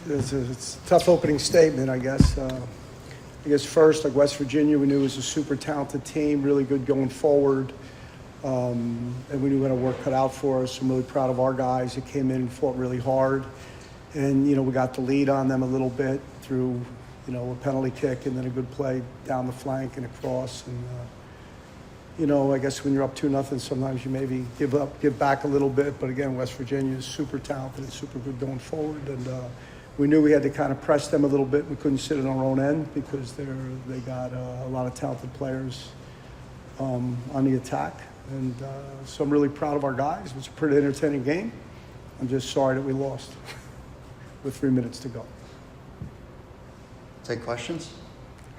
it's a tough opening statement, I guess. First, like West Virginia, we knew it was a super talented team, really good going forward. And we knew we had a work cut out for us. I'm really proud of our guys that came in and fought really hard. And, we got the lead on them a little bit through, a penalty kick and then a good play down the flank and across. And, I guess when you're up 2-0, sometimes you maybe give back a little bit. But again, West Virginia is super talented and super good going forward. And we knew we had to kind of press them a little bit. We couldn't sit on our own end because they got a lot of talented players on the attack. And so I'm really proud of our guys. It was a pretty entertaining game. I'm just sorry that we lost with 3 minutes to go. Take questions?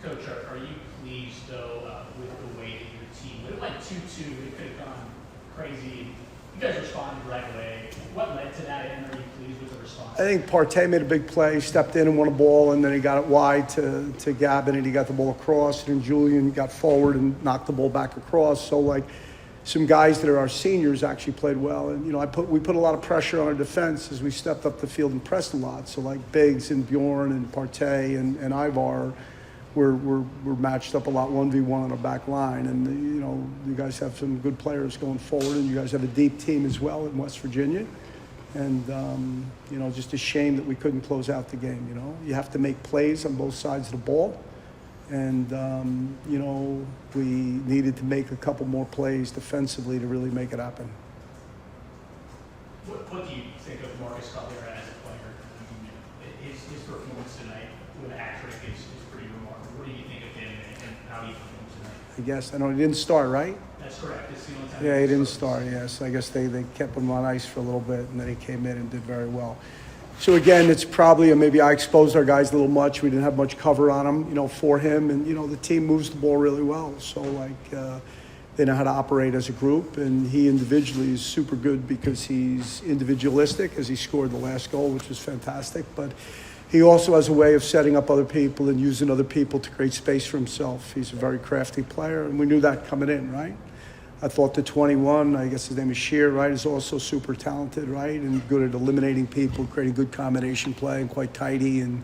Coach, are you pleased, though, with the way that your team, when it went 2-2, it could have gone crazy. You guys responded right away. What led to that, and are you pleased with the response? I think Partey made a big play, stepped in and won a ball, and then he got it wide to Gavin, and he got the ball across, and then Julian got forward and knocked the ball back across. So, some guys that are our seniors actually played well. And, we put a lot of pressure on our defense as we stepped up the field and pressed a lot. So, Biggs and Bjorn and Partey and Ivar were matched up a lot 1v1 on our back line. And, you guys have some good players going forward, and you guys have a deep team as well in West Virginia. And, just a shame that we couldn't close out the game, You have to make plays on both sides of the ball. And, we needed to make a couple more plays defensively to really make it happen. What do you think of Marcus Calera as a player? His performance tonight with a hat trick is pretty remarkable. What do you think of him and how he performed tonight? I guess. I know he didn't start, right? That's correct. It's the only time. Yeah, he didn't start, yes. I guess they kept him on ice for a little bit, and then he came in and did very well. So again, it's probably maybe I exposed our guys a little much. We didn't have much cover on him, for him. And, the team moves the ball really well. So, they know how to operate as a group. And he individually is super good because he's individualistic, as he scored the last goal, which was fantastic. But he also has a way of setting up other people and using other people to create space for himself. He's a very crafty player, and we knew that coming in, right? I thought the 21, I guess his name is Shear, right, is also super talented, right, and good at eliminating people, creating good combination play, and quite tidy, and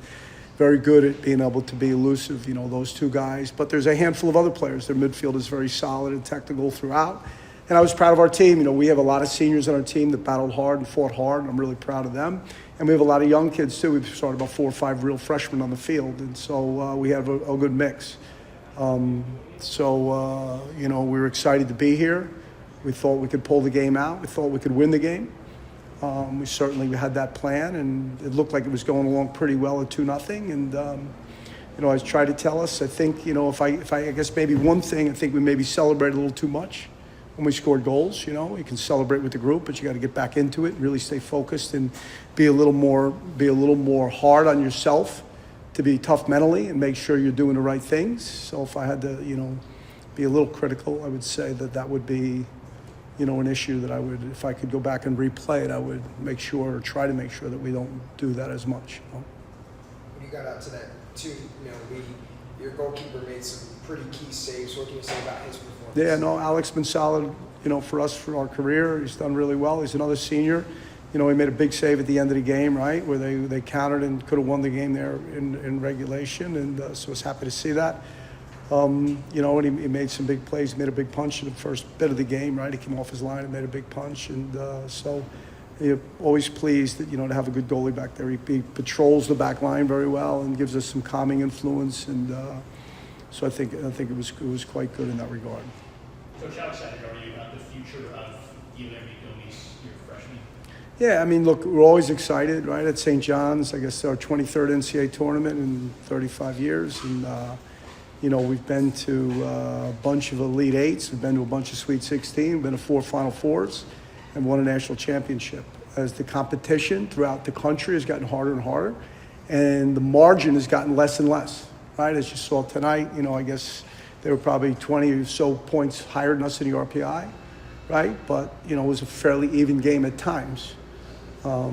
very good at being able to be elusive, those two guys. But there's a handful of other players. Their midfield is very solid and technical throughout. And I was proud of our team. We have a lot of seniors on our team that battled hard and fought hard, and I'm really proud of them. And we have a lot of young kids, too. We've started about 4 or 5 real freshmen on the field, and so we have a good mix. We were excited to be here. We thought we could pull the game out. We thought we could win the game. We certainly had that plan, and it looked like it was going along pretty well at 2-0. And, I was trying to tell us, I think, if I guess maybe one thing, I think we maybe celebrated a little too much when we scored goals. You can celebrate with the group, but you got to get back into it and really stay focused and be a little more hard on yourself, to be tough mentally and make sure you're doing the right things. So if I had to, be a little critical, I would say that would be, an issue that I would, if I could go back and replay it, I would make sure or try to make sure that we don't do that as much. When you got out to that too, your goalkeeper made some pretty key saves. What can you say about his performance? Yeah, no, Alex been solid, for us for our career. He's done really well. He's another senior. He made a big save at the end of the game, right, where they countered and could have won the game there in regulation, and so I was happy to see that. And he made some big plays. He made a big punch in the first bit of the game, right? He came off his line and made a big punch, and so you're always pleased that, to have a good goalie back there. He patrols the back line very well and gives us some calming influence, and so I think it was quite good in that regard. Coach, how excited are you about the future of Guilherme Gomes, your freshman? Yeah, look, we're always excited, right? At St. John's, I guess our 23rd NCAA tournament in 35 years. And, we've been to a bunch of Elite Eights. We've been to a bunch of Sweet 16. We've been to 4 Final Fours and won a national championship. As the competition throughout the country has gotten harder and harder, and the margin has gotten less and less, right? As you saw tonight, I guess they were probably 20 or so points higher than us in the RPI, right? But, it was a fairly even game at times. So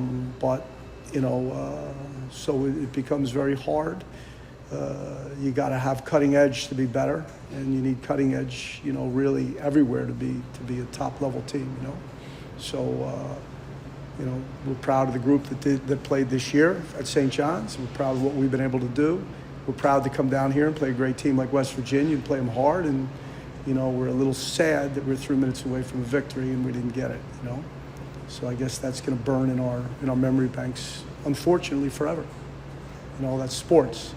it becomes very hard. You got to have cutting edge to be better, and you need cutting edge, really everywhere to be a top level team, So You know, we're proud of the group that played this year at St. John's. We're proud of what we've been able to do. We're proud to come down here and play a great team like West Virginia and play them hard. And, you know, we're a little sad that we're 3 minutes away from a victory and we didn't get it, you know. So I guess that's going to burn in our memory banks, unfortunately, forever. You know, that's sports.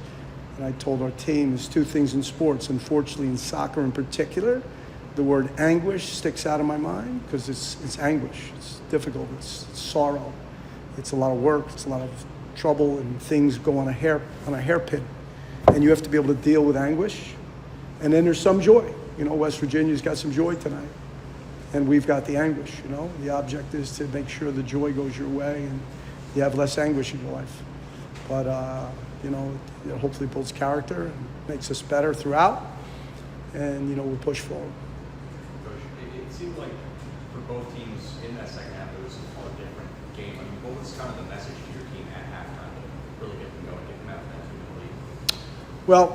And I told our team there's 2 things in sports. Unfortunately, in soccer in particular, the word anguish sticks out of my mind because it's anguish. It's difficult. It's sorrow. It's a lot of work. It's a lot of trouble, and things go on a hairpin. And you have to be able to deal with anguish. And then there's some joy. You know, West Virginia's got some joy tonight. And we've got the anguish, you know. The object is to make sure the joy goes your way and you have less anguish in your life. But, you know, it hopefully builds character and makes us better throughout. And, you know, we'll push forward. Coach, it seemed like for both teams in that second half, it was a far different game. I mean, what was kind of the message to your team at halftime to really get them going, get them out of that 2-0 lead? Well,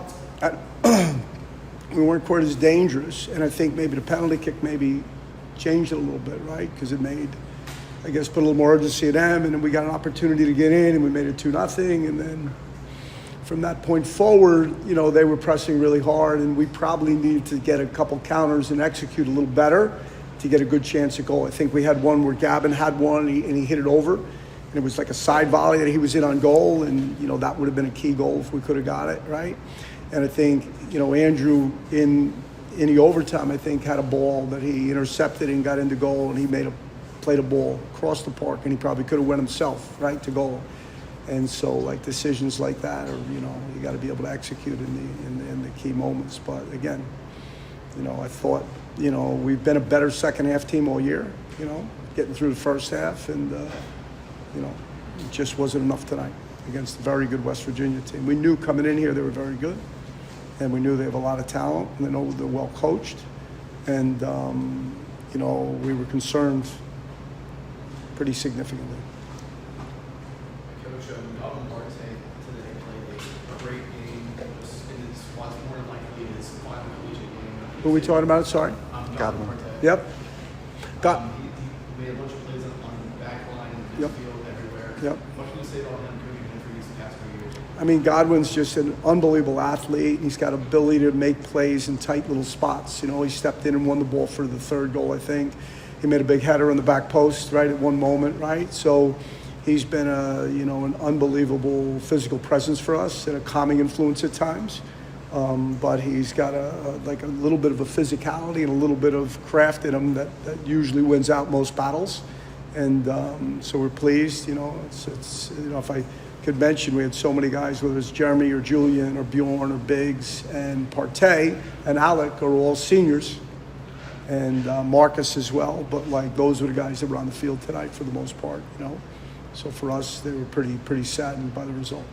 we weren't quite as dangerous, and I think maybe the penalty kick maybe changed it a little bit, right? Because it made, I guess, put a little more urgency in them, and then we got an opportunity to get in, and we made it 2-0, and then from that point forward, you know, they were pressing really hard, and we probably needed to get a couple counters and execute a little better to get a good chance at goal. I think we had one where Gavin had one, and he hit it over, and it was like a side volley that he was in on goal, and, you know, that would have been a key goal if we could have got it, right? And I think, you know, Andrew in the overtime, I think, had a ball that he intercepted and got into goal, and he played a ball across the park, and he probably could have went himself, right, to goal. And so, like, decisions like that are, you know, you got to be able to execute in the key moments. But again, you know, I thought, you know, we've been a better second half team all year, you know, getting through the first half, and, you know, it just wasn't enough tonight against a very good West Virginia team. We knew coming in here they were very good, and we knew they have a lot of talent, and they know they're well coached. And, you know, we were concerned pretty significantly. Coach, Alvin Marte today played a great game, just in his what's more than likely his final collegiate game. Who are we talking about? Sorry? Alvin Marte. Yep. He made a bunch of plays on the back line, in the Yep. field, everywhere. Yep. What can you say about him doing it for these past few years? I mean, Godwin's just an unbelievable athlete. He's got ability to make plays in tight little spots. You know, he stepped in and won the ball for the 3rd goal, I think. He made a big header on the back post, right, at one moment, right? So he's been an unbelievable physical presence for us and a calming influence at times. But he's got a little bit of a physicality and a little bit of craft in him that usually wins out most battles. And so we're pleased, you know. It's you know, if I could mention, we had so many guys, whether it's Jeremy or Julian or Bjorn or Biggs and Partey and Alec are all seniors, and Marcus as well. But like, those were the guys that were on the field tonight for the most part, you know. So for us, they were pretty saddened by the result.